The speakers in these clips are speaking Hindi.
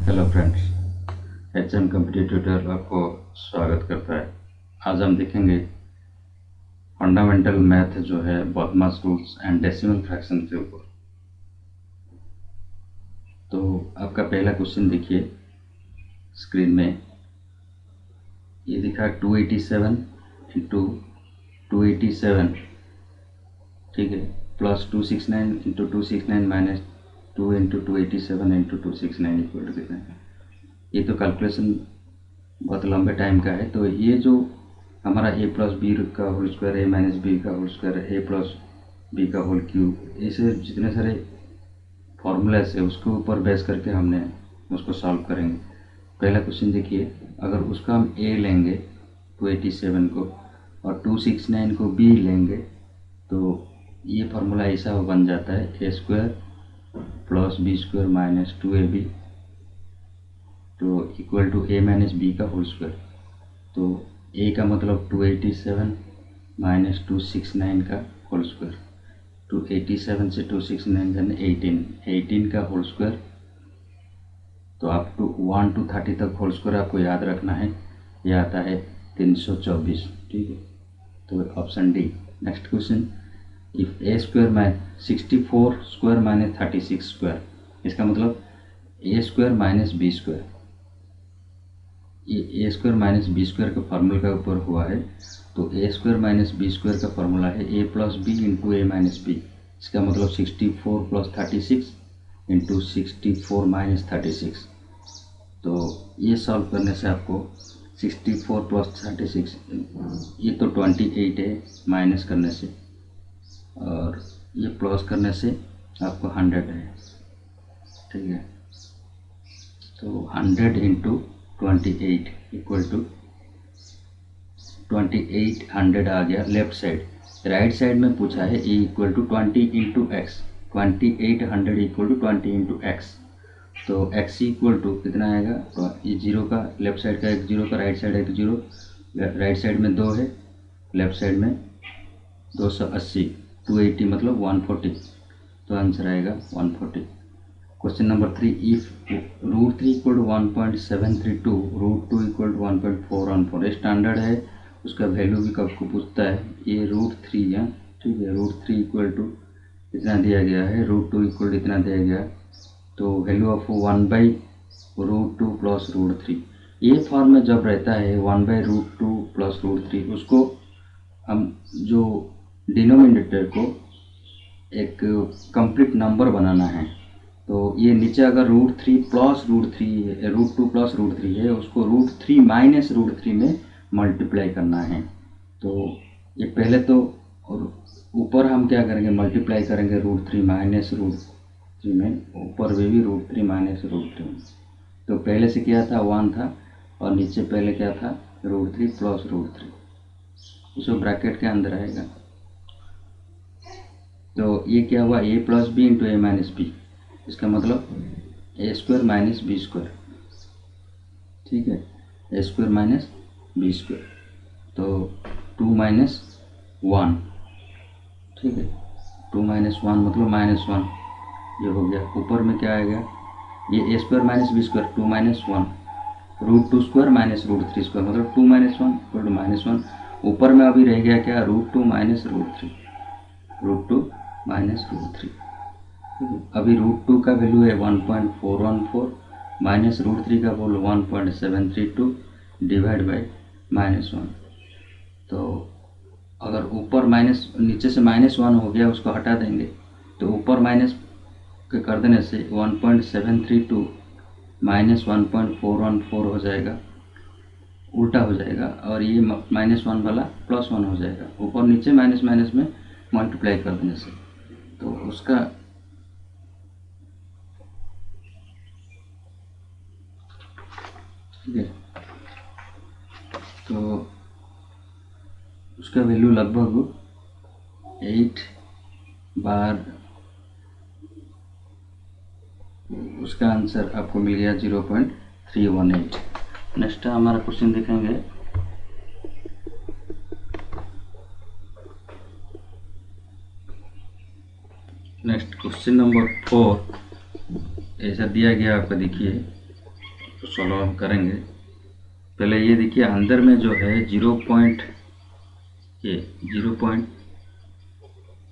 Hello friends, HM competitive tutorial आपको स्वागत करता है। आज हम देखेंगे फंडामेंटल मैथ जो है बॉथमास रूल्स एंड डेसिमल फ्रैक्शन के ऊपर। तो आपका पहला क्वेश्चन देखिए स्क्रीन में, ये दिखा 287 इंटू 287, ठीक है, plus 269 into 269 minus 2 into 287 into 269 equal to कितना है। ये तो कैलकुलेशन बहुत लंबे टाइम का है। तो ये जो हमारा a प्लस बी का whole square, a minus B का whole square, a plus B का होल क्यूब, ऐसे जितने सारे फॉर्मूलाज है उसके ऊपर बेस करके हमने उसको सॉल्व करेंगे। पहला क्वेश्चन देखिए, अगर उसका हम a लेंगे 287 को और 269 को b लेंगे तो ये फार्मूला ऐसा बन जाता है a square plus B square minus 2ab तो equal to a minus B का होल स्क्वायर। तो a का मतलब 287 माइनस 269 का होल स्क्वायर, 287 से 269 करने 18 का होल स्क्वायर। तो आप 1 to 30 तक होल स्क्वायर आपको याद रखना है, यह आता है 324, ठीक है। तो option D. Next question, if a square minus 64 square minus 36 square, इसका मतलब a square minus B square, ये A square minus B square का फार्मूला का ऊपर हुआ है। तो A square minus B square का फार्मूला है A plus B into A minus B. इसका मतलब 64 प्लस 36 इंटू 64 माइनस 36। तो ये सॉल्व करने से आपको 64 प्लस 36, ये तो 28 है, माइनस करने से, और ये प्लस करने से आपको 100 है, ठीक है। तो 100 इंटू 28 इक्वल टू 2800 आ गया लेफ्ट साइड। राइट साइड में पूछा है A equal to 20 into X, 2800 equal to 20 into X. तो एक्स इक्वल टू कितना आएगा, तो ये जीरो का लेफ्ट साइड का एक जीरो का राइट साइड एक जीरो, राइट साइड में 2 है, लेफ्ट साइड में 280, 280 मतलब 140, तो आंसर आएगा 140। Question number 3, if root 3 equal to 1.732, root 2 equal to 1.414, standard है, उसका वैल्यू भी आपको पूछता है। ये रूट 3 है, ठीक है, रूट 3 इक्वल टू इतना दिया गया है, रूट 2 इक्वल टू इतना दिया गया, तो वैल्यू ऑफ 1/√2 प्लस रूट 3। ये फॉर्म में जब रहता है 1/√2 प्लस रूट 3, उसको हम जो डिनोमिनेटर को एक कंप्लीट नंबर बनाना है। तो ये नीचे अगर √3 प्लस √3 है, √2 प्लस √3 है, उसको √3 माइनस √3 में मल्टीप्लाई करना है। तो ये पहले तो, और ऊपर हम क्या करेंगे, मल्टीप्लाई करेंगे √3 माइनस √3 में, ऊपर में भी √3 माइनस √3। तो पहले से क्या था 1 था, और नीचे पहले क्या था √3 प्लस √3, उसको ब्रैकेट के अंदर आएगा। तो ये क्या हुआ, a plus B into A minus B, इसका मतलब A square minus B square, ठीक है, A square minus B square. तो 2 माइनस 1, ठीक है, 2 माइनस 1 मतलब -1, ये हो गया। ऊपर में क्या आएगा, ये A square minus B square, 2 minus 1, √2 square minus √3 square मतलब 2 माइनस 1 इक्वल टू -1। ऊपर में अभी रह गया क्या, √2 माइनस √3, √2 माइनस √3। अभी √2 का वैल्यू है 1.414 माइनस √3 का वैल्यू 1.732 डिवाइड बाई -1। तो अगर ऊपर माइनस, नीचे से -1 हो गया, उसको हटा देंगे, तो ऊपर माइनस के कर देने से 1.732 माइनस 1.414 हो जाएगा, उल्टा हो जाएगा, और ये -1 वाला +1 हो जाएगा, ऊपर नीचे माइनस माइनस में मल्टीप्लाई कर देने से। तो उसका ठीक है, तो उसका वैल्यू लगभग 8 बार, उसका आंसर आपको मिल गया 0.318। नेक्स्ट हमारा क्वेश्चन देखेंगे, नेक्स्ट क्वेश्चन नंबर 4 ऐसा दिया गया आपका, देखिए तो सॉल्व हम करेंगे। पहले ये देखिए अंदर में जो है 0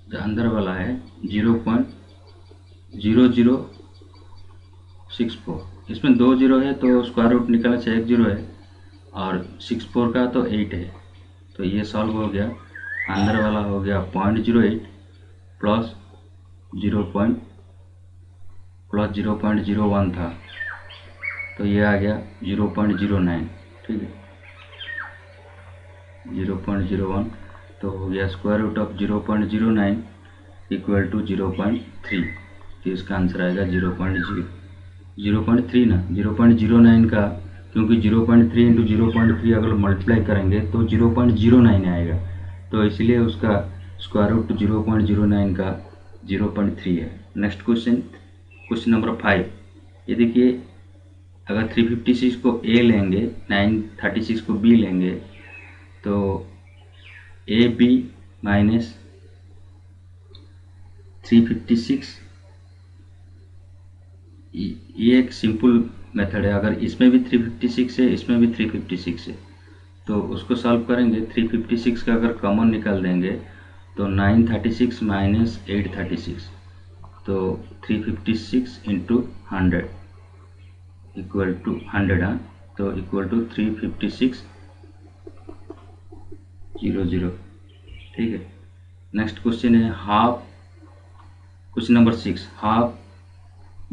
जो अंदर वाला है 0.0064, इसमें 2 जीरो है तो स्क्वायर रूट निकालने से 1 जीरो है, और 64 का तो 8 है, तो ये सॉल्व हो गया। अंदर वाला हो गया 0.08 प्लस 0.01 था, तो ये आ गया 0.09। ठीक है, 0.01 तो हो गया square root of 0.09 equal to 0.3, तो इसका आंसर आएगा 0.3 ना 0.09 का, क्योंकि 0.3 इंटू 0.3 अगर मल्टीप्लाई करेंगे तो 0.09 आएगा, तो इसलिए उसका स्क्वायर रूट 0.09 का 0.3 है। Next question number 5। ये देखिए अगर 356 को ए लेंगे, 936 को बी लेंगे, तो ए बी माइनस 356, ये एक सिंपल मेथड है। अगर इसमें भी 356 है, इसमें भी 356 है, तो उसको सॉल्व करेंगे। 356 का अगर कॉमन निकाल देंगे तो 936 माइनस 836, तो 356 इंटू 100 इक्वल टू 100, हाँ, तो इक्वल टू 356 00। ठीक है, नेक्स्ट क्वेश्चन है half, question number 6, half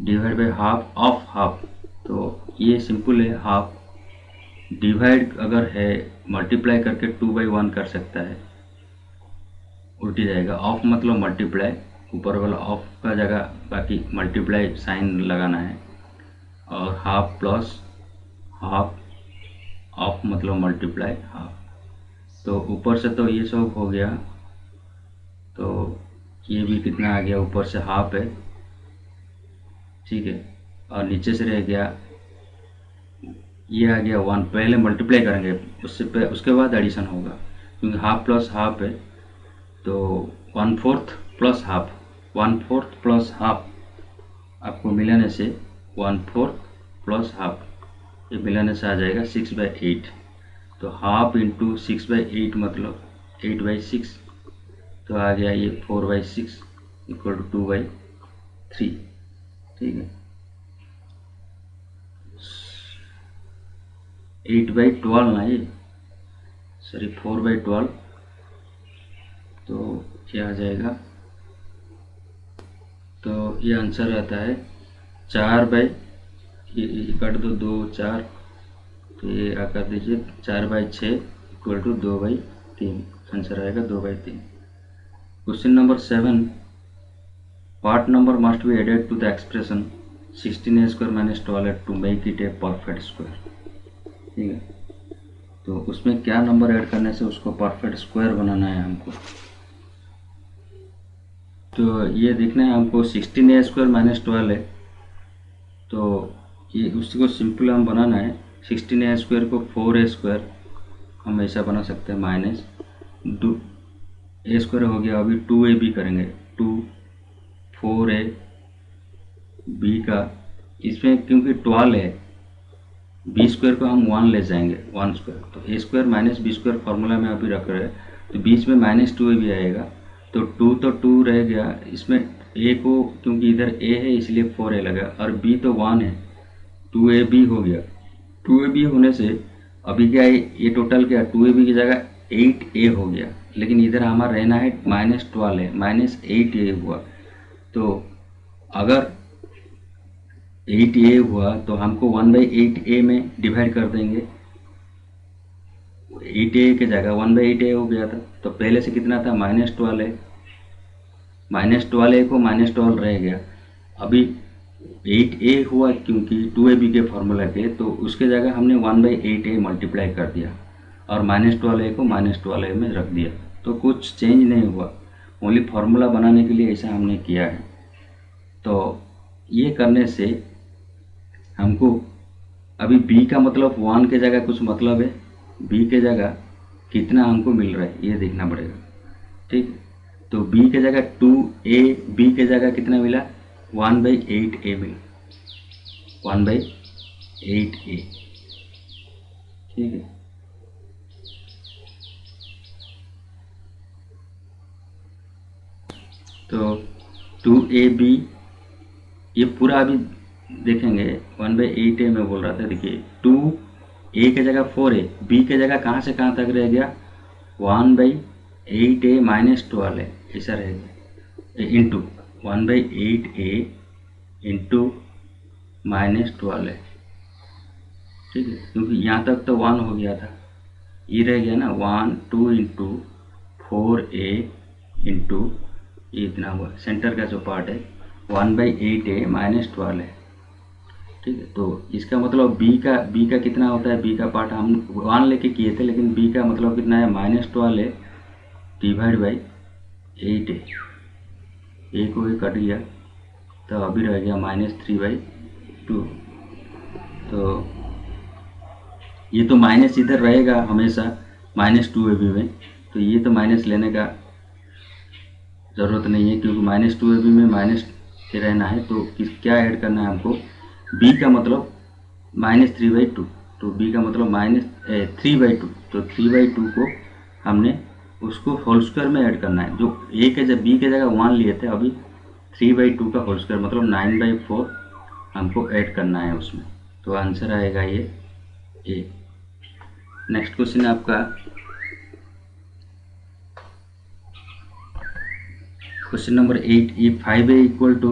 divide by half of half. तो ये सिंपल है, हाफ डिवाइड अगर है मल्टीप्लाई करके 2/1 कर सकता है, उल्टी जाएगा। ऑफ मतलब मल्टीप्लाई, ऊपर वाला ऑफ का जगह बाकी मल्टीप्लाई साइन लगाना है, और हाफ प्लस हाफ, ऑफ मतलब मल्टीप्लाई हाफ, तो ऊपर से तो ये सब हो गया, तो ये भी कितना आ गया, ऊपर से हाफ है, ठीक है, और नीचे से रह गया, ये आ गया 1, पहले मल्टीप्लाई करेंगे उसके बाद एडिशन होगा, क्योंकि हाफ प्लस हाफ है, तो 1/4 प्लस हाफ, 1/4 प्लस हाफ आपको मिलाने से 1/4 प्लस हाफ, ये मिलाने से आ जाएगा 6/8, तो हाफ इंटू 6/8 मतलब 8/6, तो आ गया ये 4/6 इक्वल टू 2/3। ठीक है, 8/12 ना, ये सॉरी 4/12, तो क्या आ जाएगा, तो ये आंसर आता है 4/, काट दो 2 4, तो ये आकर दीजिए 4/6 इक्वल टू 2/3, आंसर आएगा 2/3। Question number 7, what number must be added to the expression 16a² minus 12 to make it a perfect square। ठीक है, तो उसमें क्या नंबर ऐड करने से उसको परफेक्ट स्क्वायर बनाना है हमको, तो ये देखना है हमको 16a² माइनस 12 है, तो ये उसको सिंपल हम बनाना है। 16a² को 4a² हम ऐसा बना सकते हैं, माइनस a² हो गया, अभी 2ab करेंगे, 2 4a b का, इसमें क्योंकि 12 है, b² को हम 1 ले जाएंगे, 1², तो a² माइनस b² फार्मूला में अभी रख रहे हैं, तो बीच में -2ab आएगा, तो 2 तो 2 रह गया, इसमें a को क्योंकि इधर a है इसलिए 4a लगा, और b तो 1 है, 2ab हो गया। 2ab होने से अभी क्या है, ये टोटल क्या 2ab की जगह 8a हो गया, लेकिन इधर हमारा रहना है -12 है, -8a हुआ, तो अगर 8a हुआ तो हमको 1/8a में डिवाइड कर देंगे, 8a की जगह 1/8a हो गया था, तो पहले से कितना था -12a, -12a को -12 रह गया, अभी 8a हुआ क्योंकि 2ab के फार्मूला के, तो उसके जगह हमने 1/8a मल्टीप्लाई कर दिया और -12a को -12a में रख दिया, तो कुछ चेंज नहीं हुआ, ओनली फार्मूला बनाने के लिए ऐसा हमने किया है। तो ये करने से हमको अभी b का मतलब 1 के जगह कुछ मतलब है, b के जगह कितना हमको मिल रहा है ये देखना पड़ेगा। ठीक, तो b के जगह 2a, b के जगह कितना मिला 1/8a मिला, 1/8 8a, ठीक है। तो 2ab ये पूरा अभी देखेंगे। 1/8a में बोल रहा था, देखिए 2a की जगह 4a, b की जगह कहाँ से कहाँ तक रह गया 1/8a माइनस 12 है, ऐसा रहेगा, इंटू 1/8a इंटू -12 है, ठीक है, क्योंकि यहाँ तक तो 1 हो गया था, ये रह गया ना 1 2 इंटू 4a इंटू ये इतना हुआ, सेंटर का जो पार्ट है 1/8a माइनस 12 है, ठीक है। तो इसका मतलब b का कितना होता है, b का पार्ट हम 1 लेके किए थे, लेकिन b का मतलब कितना है -12 है डिवाइड बाई 8 है, a को ही कट गया, तो अभी रह गया -3/2। तो ये तो माइनस इधर रहेगा हमेशा -2ab में, तो ये तो माइनस लेने का ज़रूरत नहीं है, क्योंकि -2ab में माइनस के रहना है। तो क्या ऐड करना है हमको, b का मतलब -3/2, तो b का मतलब -3/2, तो 3/2 को हमने उसको होल स्क्वायर में ऐड करना है। जो a के जब b के जगह 1 लिए थे, अभी 3/2 का होल स्क्वायर मतलब 9/4 हमको ऐड करना है उसमें, तो आंसर आएगा ये a। नेक्स्ट क्वेश्चन है आपका question number 8, if 5a equal to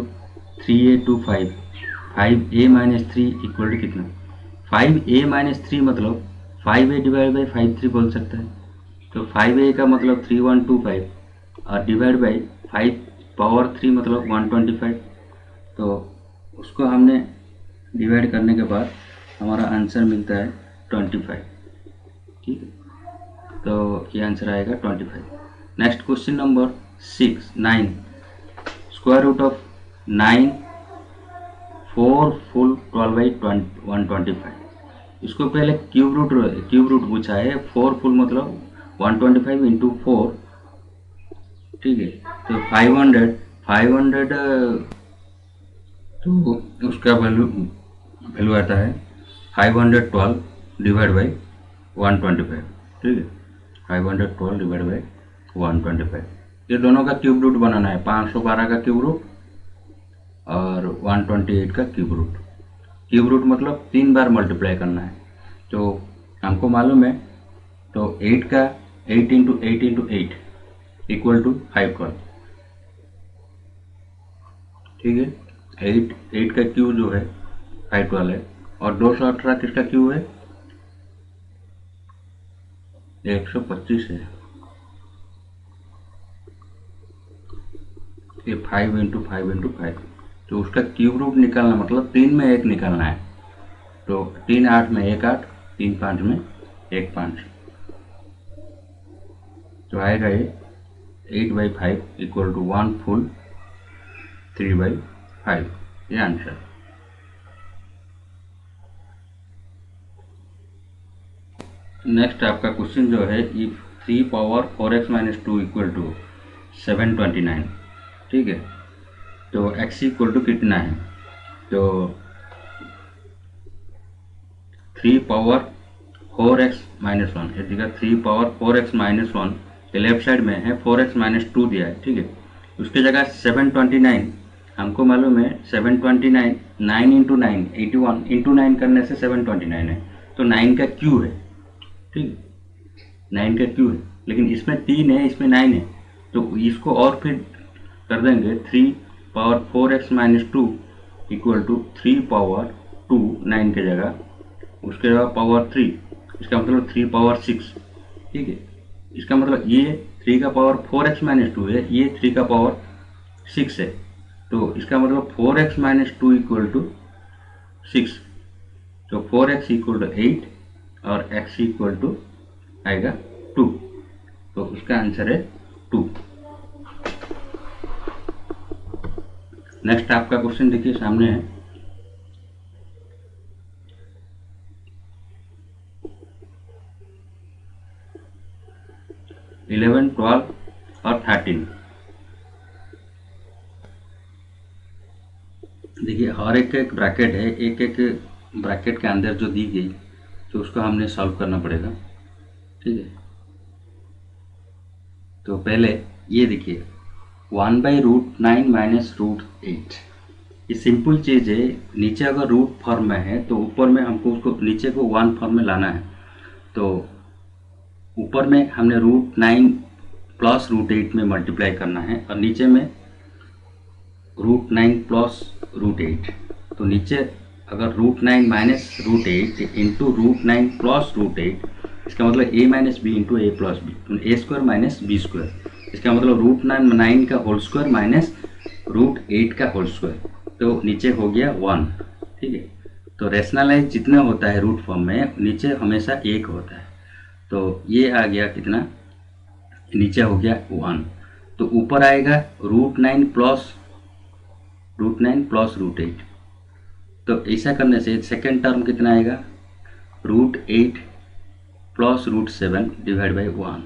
3a to 5a minus 3 equal to कितना। 5a माइनस 3 मतलब 5a डिवाइड बाई 5 बोल सकता है, तो 5a का मतलब 3125 और डिवाइड बाई 5 पावर 3 मतलब 125, तो उसको हमने डिवाइड करने के बाद हमारा आंसर मिलता है 25, ठीक है, तो ये आंसर आएगा 25। Next question number 9, square root of 9 4 full 12/125, इसको पहले क्यूब रूट पूछा है, 4 फुल मतलब 125 इंटू 4, ठीक है, तो 500 तो उसका वैल्यू आता है 512 डिवाइड बाई 125, ठीक है, 512 डिवाइड बाई 125। ये दोनों का क्यूब रूट बनाना है, 512 का क्यूब रूट और 128 का क्यूब रूट। क्यूब रूट मतलब 3 बार मल्टीप्लाई करना है, तो हमको मालूम है, तो 8 इंटू 8 इक्वल टू 512, ठीक है। 8 का क्यूब जो है 512 है, और 218 किसका क्यूब है 125 है, ये 5 इंटू 5, तो उसका क्यूब रूट निकालना मतलब 3 में 1 निकालना है, तो 3 8 में 1 8, 3 5 में 1 5, तो आएगा ये 8/5 इक्वल टू 1 फुल 3/5, ये आंसर। नेक्स्ट आपका क्वेश्चन जो है, if 3 power 4x minus 2 equal to 729, ठीक है, तो x इक्वल टू कितना है, तो 3 पावर 4x माइनस 1, ये देखा 3 पावर 4x माइनस 1, ये लेफ्ट साइड में है 4x माइनस 2 दिया है, ठीक है, उसकी जगह 729 हमको मालूम है, 729 9 इंटू 9 81 इंटू 9 करने से 729 है, तो 9 का क्यू है, ठीक, 9 का क्यू है, लेकिन इसमें 3 है इसमें 9 है, तो इसको और फिर कर देंगे 3 power 4x minus 2 equal to 3 power 2 9 की जगह, उसके बाद पावर 3, इसका मतलब 3 पावर 6, ठीक है, इसका मतलब ये 3 का पावर 4x माइनस 2 है, ये 3 का पावर 6 है, तो इसका मतलब 4x माइनस 2 इक्वल टू 6, तो 4x इक्वल टू 8 और x इक्वल टू आएगा 2, तो उसका आंसर है 2। नेक्स्ट आपका क्वेश्चन देखिए सामने है, इलेवन 12 और 13, देखिए हर एक ब्रैकेट है, एक ब्रैकेट के अंदर जो दी गई तो उसको हमने सॉल्व करना पड़ेगा। ठीक है, तो पहले ये देखिए 1/√9 माइनस √8, ये सिंपल चीज़ है। नीचे अगर रूट फॉर्म में है तो ऊपर में हमको उसको नीचे को 1 फॉर्म में लाना है। तो ऊपर में हमने √9 प्लस √8 में मल्टीप्लाई करना है और नीचे में √9 प्लस √8। तो नीचे अगर √9 माइनस √8 इंटू √9 प्लस √8, इसका मतलब a minus B into A plus B, A square minus B square, इसका मतलब √9 का होल स्क्वायर माइनस √8 का होल स्क्वायर, तो नीचे हो गया 1। ठीक है, तो रैशनलाइज जितना होता है रूट फॉर्म में नीचे हमेशा 1 होता है। तो ये आ गया कितना, नीचे हो गया 1, तो ऊपर आएगा √9 प्लस √8। तो ऐसा करने से सेकेंड टर्म कितना आएगा, √8 प्लस √7 डिवाइड बाई 1,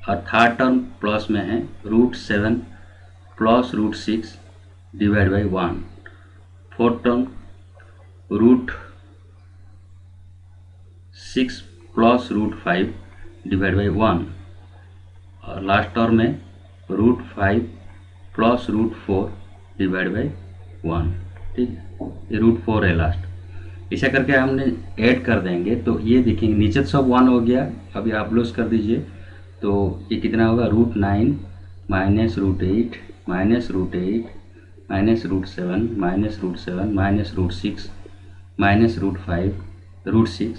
और थर्ड टर्म प्लस में है √7 plus √6 divide by 1, fourth term √6 plus √5 divide by 1, और लास्ट टर्म में √5 प्लस √4 डिवाइड बाई 1। ठीक है, ये √4 है लास्ट। ऐसा करके हमने ऐड कर देंगे तो ये देखेंगे नीचे सब 1 हो गया। अभी आप लॉस कर दीजिए तो ये कितना होगा, √9 minus √8 minus √8 minus √7 minus √7 minus √6 minus √5 √6,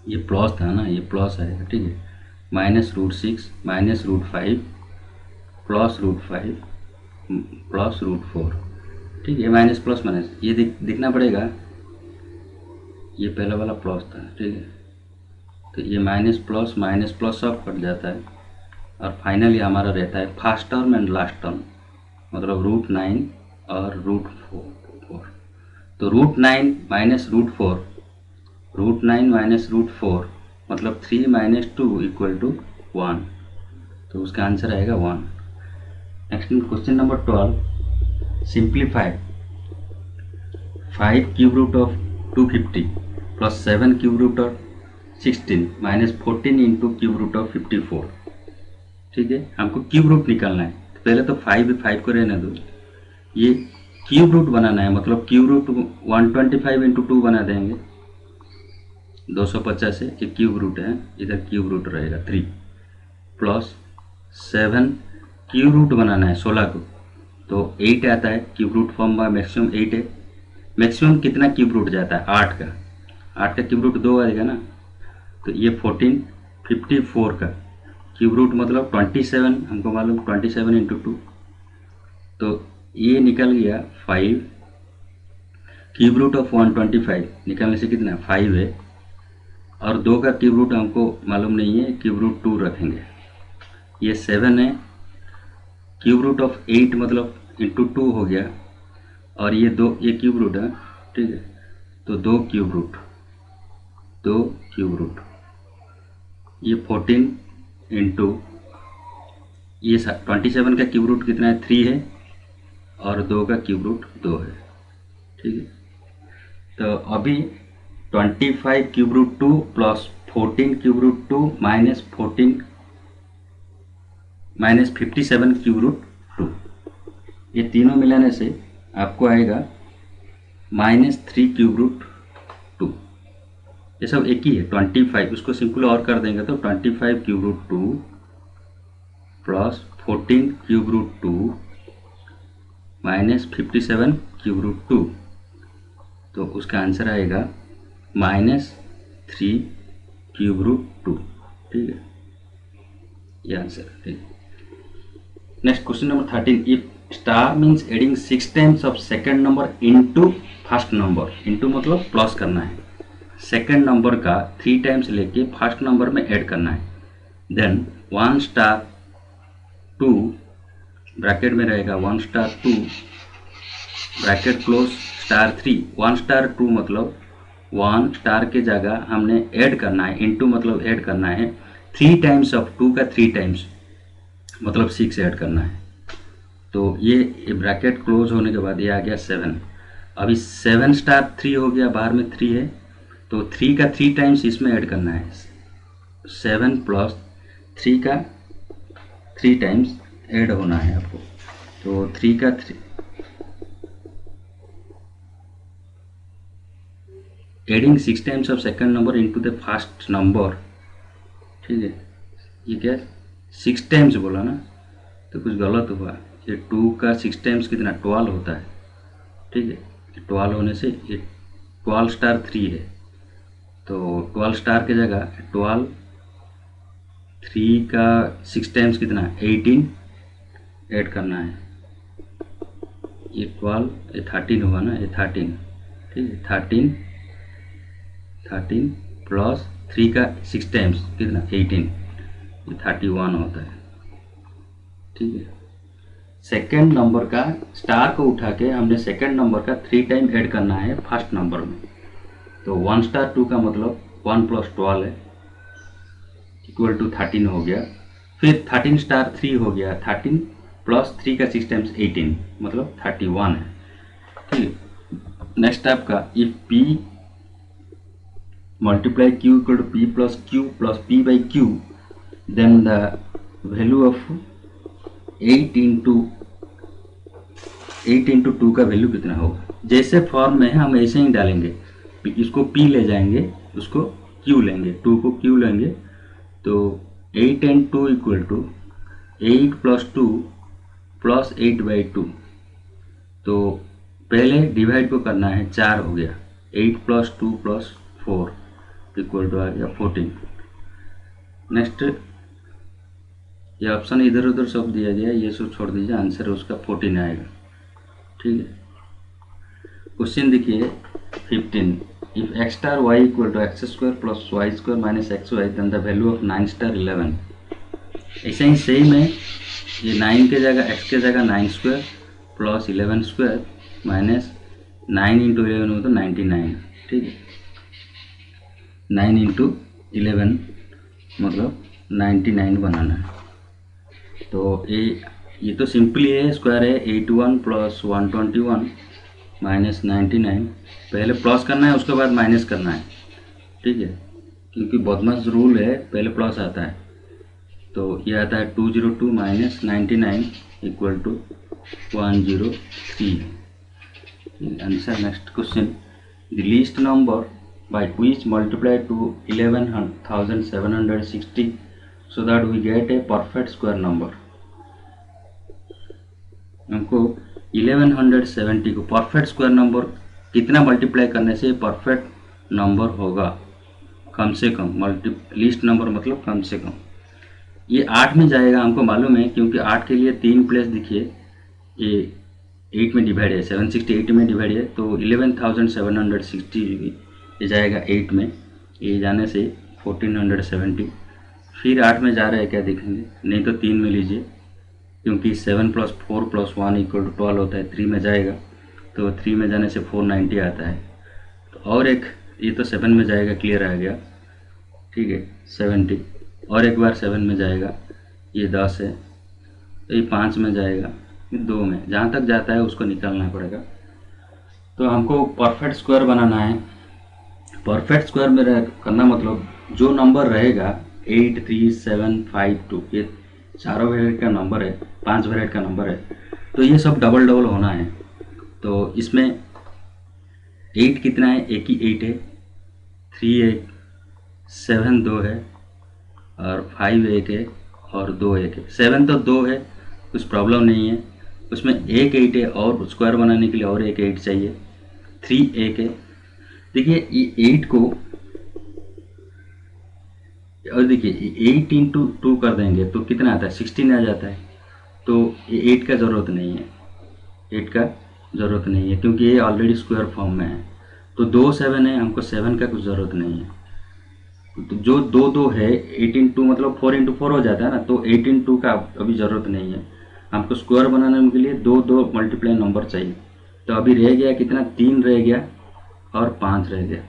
ये प्लस था ना, ये प्लस आएगा। ठीक है, माइनस √6 माइनस √5 प्लस √5 प्लस √4। ठीक है, माइनस प्लस माइनस ये दिखना पड़ेगा, ये पहला वाला प्लस था। ठीक है, तो ये माइनस प्लस सब कट जाता है और फाइनली हमारा रहता है first term and last term, मतलब √9 और √4। तो √9 माइनस √4, √9 माइनस √4 मतलब 3 माइनस 2 इक्वल टू 1, तो उसका आंसर आएगा 1। Next question number 12, simplify 5 cube root of 250 plus 7 cube root of 16 minus 14 into cube root of 54। ठीक है, हमको क्यूब रूट निकालना है। तो पहले तो 5 को रहने दो, ये क्यूब रूट बनाना है, मतलब क्यूब रूट 125 इंटू 2 बना देंगे, 250 से एक क्यूब रूट है, इधर क्यूब रूट रहेगा 3 प्लस 7 क्यूब रूट बनाना है 16 को, तो 8 आता है। क्यूब रूट फॉर्म में मैक्सिमम 8 है। मैक्सिमम कितना क्यूब रूट जाता है, 8 का क्यूब रूट 2 आएगा ना, तो ये 14 54 का क्यूब रूट मतलब 27, हमको मालूम 27 इंटू 2, तो ये निकल गया 5। क्यूब रूट ऑफ 125 निकालने से कितना 5 है, और 2 का क्यूब रूट हमको मालूम नहीं है, क्यूब रूट 2 रखेंगे, ये 7 है। क्यूब रूट ऑफ 8 मतलब इंटू 2 हो गया, और ये क्यूब रूट है। ठीक है, तो 2 क्यूब रूट, ये 14 इंटू ये 27 का क्यूब रूट कितना है 3 है, और 2 का क्यूब रूट 2 है। ठीक है, तो अभी 25 cube root 2 plus 14 cube root 2 minus 57 cube root 2, ये तीनों मिलाने से आपको आएगा -3 क्यूब रूट 2। ये सब एक ही है 25, उसको सिंपल और कर देंगे तो 25 cube root 2 plus 14 cube root 2 minus 57 cube root 2, तो उसका आंसर आएगा -3 क्यूब रूट 2। ठीक है, ये आंसर। ठीक है, next question number 13, if star means adding 6 times of second number into first number, into मतलब प्लस करना है, सेकेंड नंबर का 3 टाइम्स लेके फर्स्ट नंबर में ऐड करना है, देन 1 स्टार 2 ब्रैकेट में रहेगा 1 star 2 bracket close star 3, 1 star 2 मतलब 1 स्टार के जगह हमने ऐड करना है, इनटू मतलब ऐड करना है 3 टाइम्स ऑफ 2 का 3 टाइम्स मतलब 6 ऐड करना है। तो ये ब्रैकेट क्लोज होने के बाद ये आ गया 7, अभी 7 स्टार 3 हो गया, बाहर में 3 है, तो 3 का 3 टाइम्स इसमें ऐड करना है। 7 प्लस 3 का 3 टाइम्स ऐड होना है आपको। तो 3 का 3 adding 6 times of second number into the first number. ठीक है, ये क्या 6 टाइम्स बोला ना, तो कुछ गलत हुआ। ये 2 का 6 टाइम्स कितना 12 होता है। ठीक है, 12 होने से ये 12 स्टार 3 है, तो 12 स्टार की जगह 12 3 का 6 टाइम्स कितना 18 ऐड करना है। ये 12 ये 13 होगा ना, ये 13। ठीक है, 13 प्लस 3 का 6 टाइम्स कितना 18, ये 31 होता है। ठीक है, सेकेंड नंबर का स्टार को उठा के हमने सेकेंड नंबर का 3 टाइम ऐड करना है फर्स्ट नंबर में। तो 1 स्टार 2 का मतलब 1 प्लस 12 है, इक्वल टू 13 हो गया। फिर 13 स्टार 3 हो गया, 13 प्लस 3 का 6 टाइम्स 18 मतलब 31 है। ठीक, नेक्स्ट आपका if P multiply Q equal to P plus P by Q, then the value of 8 into 2 का वैल्यू कितना होगा। जैसे फॉर्म में है हम ऐसे ही डालेंगे, इसको P ले जाएंगे, उसको Q लेंगे, 2 को Q लेंगे, तो 8 and 2 equal to 8 plus 2 plus 8 by 2। तो पहले डिवाइड को करना है, 4 हो गया, 8 प्लस 2 प्लस 4 इक्वल टू आ गया 14। नेक्स्ट ये ऑप्शन इधर उधर सब दिया गया, ये सब छोड़ दीजिए, आंसर उसका 14 आएगा। ठीक है, क्वेश्चन देखिए 15, if X star Y equal to X square plus Y square minus X Y, then the value of 9 star 11। ऐसे ही सेम है, ये 9 के जगह एक्स के जगह 9 square plus 11 square minus 9 into 11 हो तो 99। ठीक है, 9 इंटू 11 मतलब 99 बनाना है। तो ये तो सिंपली है, स्क्वायर है, 81 प्लस 121 माइनस 99। पहले प्लस करना है, उसके बाद माइनस करना है। ठीक है, क्योंकि बदमाश रूल है, पहले प्लस आता है। तो ये आता है 202 minus 99 equal to 103। Answer next question, the least number by which multiply to 11,760 so that we get a perfect square number। हमको 1170 को परफेक्ट स्क्वायर नंबर कितना मल्टीप्लाई करने से परफेक्ट नंबर होगा, कम से कम लीस्ट नंबर मतलब कम से कम। ये 8 में जाएगा, हमको मालूम है, क्योंकि 8 के लिए 3 प्लेस दिखिए, ये 8 में डिवाइड है, 768 में डिवाइड है, तो 11,760 ये जाएगा 8 में, ये जाने से 1470। फिर 8 में जा रहा है क्या देखेंगे, नहीं तो 3 में लीजिए, क्योंकि 7 प्लस 4 प्लस 1 इक्वल टू 12 होता है, 3 में जाएगा, तो 3 में जाने से 490 आता है। तो और एक ये तो 7 में जाएगा, क्लियर आ गया। ठीक है, 70 और एक बार 7 में जाएगा, ये 10 है, तो ये 5 में जाएगा, 2 में, जहाँ तक जाता है उसको निकालना पड़ेगा। तो हमको परफेक्ट स्क्वायर बनाना है। परफेक्ट स्क्वायर में करना मतलब जो नंबर रहेगा 8, 3, 7, 5, 2, ये चारों वेरिएट का नंबर है, 5 वेरिएट का नंबर है, तो ये सब डबल डबल होना है। तो इसमें 8 कितना है, एक ही 8 है, 3 1, 7 2 है, और 5 1 है, और 2 1 है। 7 तो 2 है, कुछ प्रॉब्लम नहीं है, उसमें एक 8 है, और स्क्वायर बनाने के लिए और एक 8 चाहिए। 3 1 है, देखिए ये 8 को, और देखिए 8 इंटू 2 कर देंगे तो कितना आता है, 16 आ जाता है। तो ये 8 का ज़रूरत नहीं है, 8 का ज़रूरत नहीं है, क्योंकि ये ऑलरेडी स्क्वायर फॉर्म में है। तो 2 7 है, हमको 7 का कुछ ज़रूरत नहीं है। तो जो 2 2 है, 8 इंटू मतलब 4 इंटू 4 हो जाता है ना, तो 8 इंटू का अभी ज़रूरत नहीं है। हमको स्क्वायर बनाने के लिए 2 2 मल्टीप्लाई नंबर चाहिए। तो अभी रह गया कितना, 3 रह गया और 5 रह गया।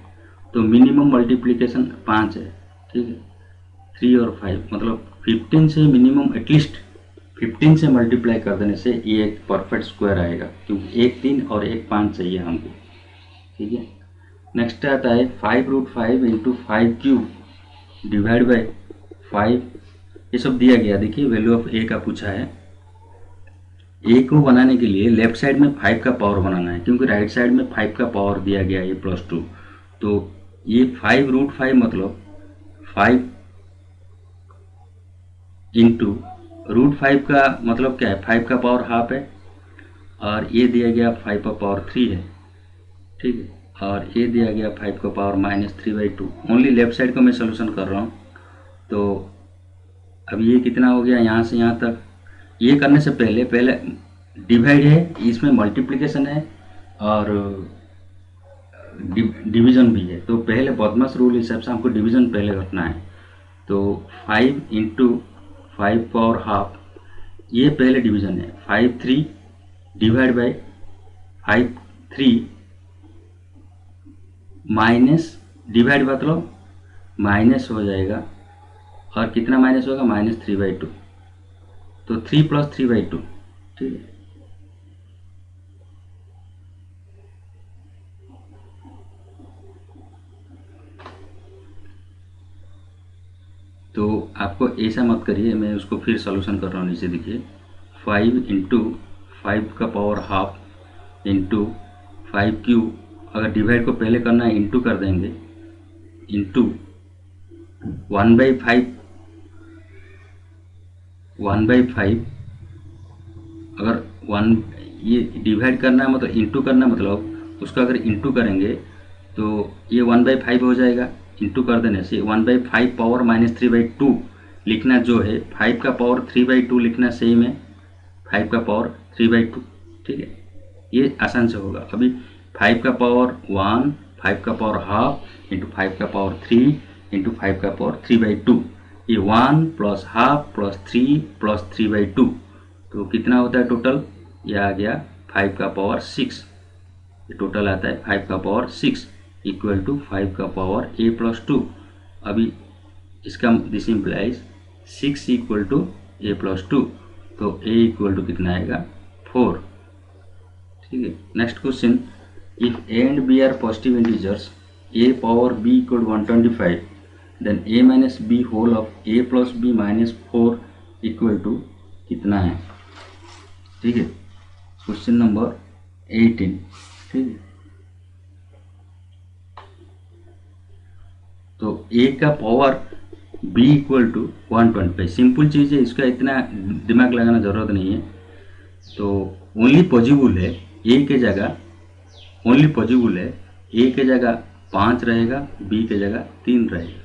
तो मिनिमम मल्टीप्लिकेशन 5 है। ठीक है, 3 और 5 मतलब 15 से मिनिमम एटलीस्ट 15 से मल्टीप्लाई कर देने से ये एक परफेक्ट स्क्वायर आएगा, क्योंकि एक 3 और एक 5 चाहिए हमको। ठीक है, नेक्स्ट आता है 5√5 इंटू 5³ डिवाइड बाई 5। ये सब दिया गया, देखिए वैल्यू ऑफ ए का पूछा है। ए को बनाने के लिए लेफ्ट साइड में 5 का पावर बनाना है, क्योंकि राइट साइड में 5 का पावर दिया गया है +2। तो ये 5√5 मतलब 5 इंटू √5 का मतलब क्या है, 5 का पावर हाफ है, और ये दिया गया 5 का पावर 3 है। ठीक है, और ये दिया गया 5 का पावर -3/2। ओनली लेफ्ट साइड को मैं सोल्यूशन कर रहा हूँ। तो अब ये कितना हो गया यहाँ से यहाँ तक। ये करने से पहले डिवाइड है, इसमें मल्टीप्लिकेशन है और डिवीजन भी है। तो पहले बदमाश रूल हिसाब से हमको डिवीजन पहले करना है। तो 5 इंटू 5 पावर हाफ, ये पहले डिवीजन है। 5/3 डिवाइड बाई 5/3 माइनस, डिवाइड मतलब माइनस हो जाएगा, और कितना माइनस होगा, -3/2। तो 3 + 3/2। ठीक है, तो आपको ऐसा मत करिए, मैं उसको फिर सॉल्यूशन कर रहा हूँ। नीचे देखिए 5 इंटू 5 का पावर हाफ इंटू 5³ अगर डिवाइड को पहले करना है इंटू कर देंगे, इंटू 1/5 अगर 1 ये डिवाइड करना है मतलब इंटू करना मतलब उसका अगर इंटू करेंगे तो ये 1/5 हो जाएगा। इंटू कर देने से 1/5 पावर -3/2 लिखना जो है, 5 का पावर 3/2 लिखना सेम है 5 का पावर 3/2। ठीक है, ये आसान से होगा। अभी 5 का पावर 1, 5 का पावर हाफ इंटू 5 का पावर 3 इंटू 5 का पावर 3/2, ये 1 + हाफ + 3 + 3/2, तो कितना होता है टोटल, ये आ गया 5 का पावर 6। ये टोटल आता है 5 का पावर 6 इक्वल टू 5 का पावर a + 2। अभी इसका this implies 6 equal to a + 2, तो a इक्वल टू कितना आएगा, 4। ठीक है, next question, if a and b are positive integers a power b equal 125, then a - b whole of a + b - 4 equal to कितना है। ठीक है, क्वेश्चन नंबर 18। ठीक है, तो a का power b equal to 125, simple चीज़ है, इसका इतना दिमाग लगाना ज़रूरत नहीं है। तो ओनली पॉजिबल है a के जगह, ओनली पॉजिबल है a के जगह 5 रहेगा, b के जगह 3 रहेगा,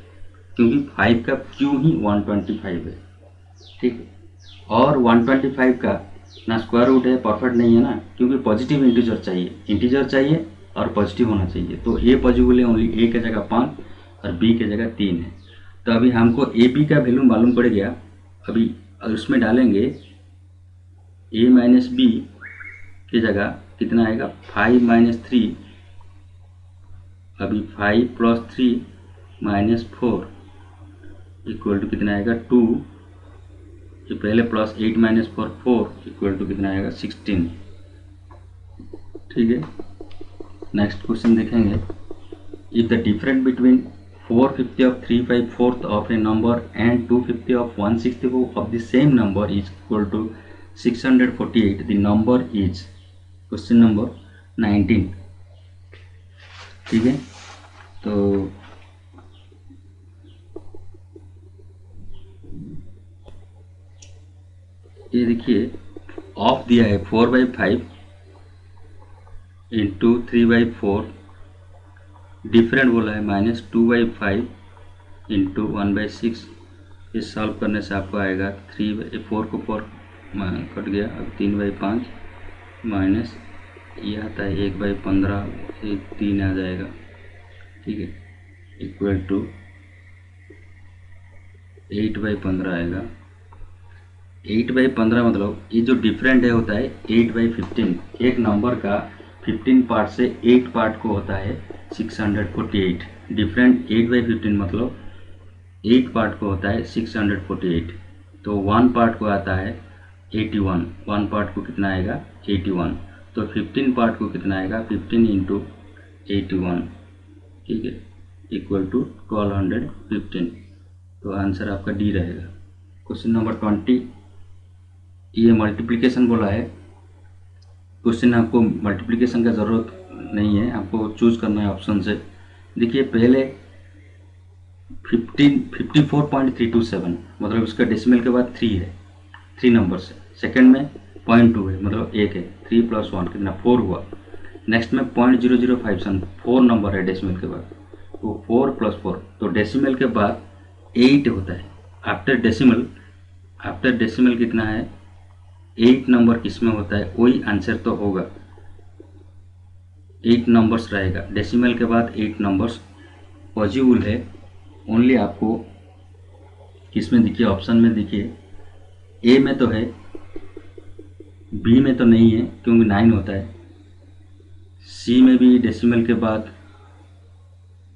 क्योंकि 5 का क्यू ही 125 है। ठीक है, और 125 का ना स्क्वायर रूट है, परफेक्ट नहीं है ना, क्योंकि पॉजिटिव इंटीजर चाहिए और पॉजिटिव होना चाहिए। तो ए पॉजिबल है, ओनली ए के जगह 5 और बी के जगह 3 है। तो अभी हमको ए पी का वैल्यू मालूम पड़ गया। अभी उसमें डालेंगे ए - बी की जगह कितना आएगा, 5 - 3, अभी 5 + 3 - 4 इक्वल टू कितना आएगा, 2। ये पहले +8 - 4 4 इक्वल टू कितना आएगा, 16। ठीक है, नेक्स्ट क्वेश्चन देखेंगे, if the difference between 450 of 3/4 of a number and 250 of 164 of the same number is equal to 648, the number is, question number 19। ठीक है, तो ये देखिए ऑफ दिया है 4/5 इंटू 3/4, डिफरेंट बोला है -2/5 इंटू 1/6। इस सॉल्व करने से आपको आएगा 4 को 4 कट गया, अब 3/5 माइनस ये आता है 1/15, 3 आ जाएगा। ठीक है, इक्वल टू 8/15 आएगा। 8/15 मतलब ये जो डिफरेंट है होता है 8/15। एक नंबर का 15 पार्ट से 8 पार्ट को होता है 648। डिफरेंट 8/15 मतलब 8 पार्ट को होता है 648। तो 1 पार्ट को आता है 81, 1 पार्ट को कितना आएगा 81, तो 15 पार्ट को कितना आएगा 15 इंटू 81, ठीक है, इक्वल टू 1215। तो आंसर आपका डी रहेगा। क्वेश्चन नंबर 20, ये मल्टीप्लिकेशन बोला है। क्वेश्चन आपको मल्टीप्लिकेशन का ज़रूरत नहीं है, आपको चूज करना है ऑप्शन से। देखिए पहले 54.327 मतलब इसका डेसिमल के बाद 3 है, 3 नंबर से। सेकंड में 0.2 है मतलब 1 है, 3 + 1 कितना 4 हुआ। नेक्स्ट में 0.0057 4 नंबर है डेसिमल के बाद, तो 4 + 4, तो डेसिमल के बाद 8 होता है। आफ्टर डेसिमल कितना है 8 नंबर किसमें होता है, वही आंसर तो होगा। 8 नंबर्स रहेगा, डेसिमल के बाद 8 नंबर्स पॉसिबल है। ओनली आपको किसमें देखिए, ऑप्शन में देखिए, ए में तो है, बी में तो नहीं है क्योंकि 9 होता है, सी में भी डेसिमल के बाद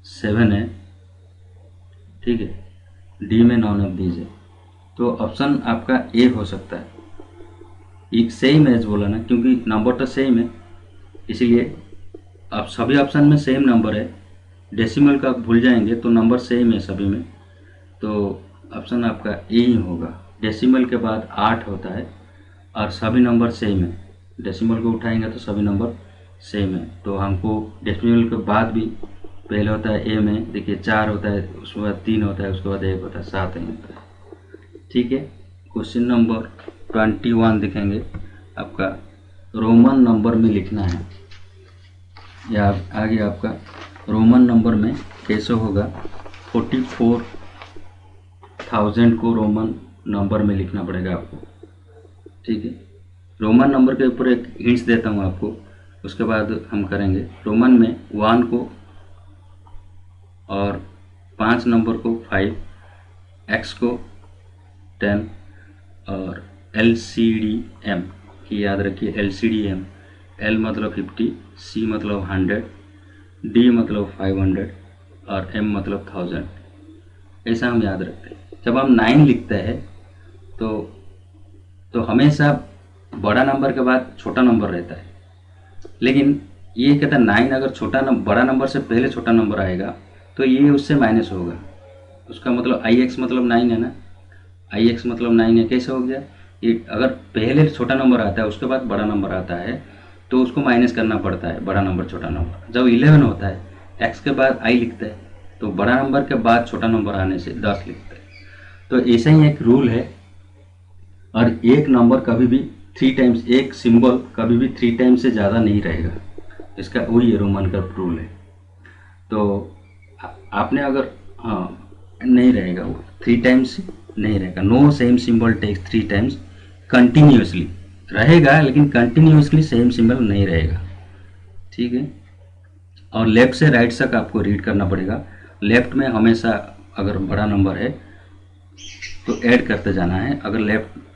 7 है, ठीक है, डी में नॉन ऑफ दीज है। तो ऑप्शन आपका ए हो सकता है। एक सेम एज बोला ना, क्योंकि नंबर तो सेम है, इसीलिए आप सभी ऑप्शन में सेम नंबर है। डेसिमल का भूल जाएंगे तो नंबर सेम है सभी में, तो ऑप्शन आपका ए ही होगा। डेसिमल के बाद 8 होता है और सभी नंबर सेम है, डेसिमल को उठाएंगे तो सभी नंबर सेम है। तो हमको डेसिमल के बाद भी पहले होता है ए में, देखिए 4 होता है, उसके बाद 3 होता है, उसके बाद 1 होता है, 7 नहीं होता है, ठीक है। क्वेश्चन नंबर 21 देखेंगे, आपका रोमन नंबर में लिखना है, या आगे आपका रोमन नंबर में कैसे होगा। 44,000 को रोमन नंबर में लिखना पड़ेगा आपको, ठीक है। रोमन नंबर के ऊपर एक हिंट्स देता हूँ आपको, उसके बाद हम करेंगे। रोमन में 1 को और 5 नंबर को 5, एक्स को 10 और LCDM की याद रखिए, LCDM, L मतलब 50, C मतलब 100, D मतलब 500 और M मतलब 1000, ऐसा हम याद रखते हैं। जब हम 9 लिखते हैं तो हमेशा बड़ा नंबर के बाद छोटा नंबर रहता है, लेकिन ये कहता है 9 अगर बड़ा नंबर से पहले छोटा नंबर आएगा तो ये उससे माइनस होगा, उसका मतलब IX मतलब 9 है ना, IX मतलब 9 है। कैसे हो गया, ये अगर पहले छोटा नंबर आता है उसके बाद बड़ा नंबर आता है तो उसको माइनस करना पड़ता है, बड़ा नंबर छोटा नंबर। जब 11 होता है, x के बाद I लिखते हैं, तो बड़ा नंबर के बाद छोटा नंबर आने से 10 लिखते हैं। तो ऐसा ही एक रूल है। और एक नंबर कभी भी 3 टाइम्स, एक सिंबल कभी भी 3 टाइम्स से ज़्यादा नहीं रहेगा, इसका वही रोमन का रूल है। तो आपने अगर नहीं रहेगा, वो 3 टाइम्स नहीं रहेगा। No same symbol takes 3 times continuously रहेगा, लेकिन कंटिन्यूसली सेम सिंबल नहीं रहेगा, ठीक है। और लेफ्ट से राइट तक आपको रीड करना पड़ेगा। लेफ्ट में हमेशा अगर बड़ा नंबर है तो ऐड करते जाना है, अगर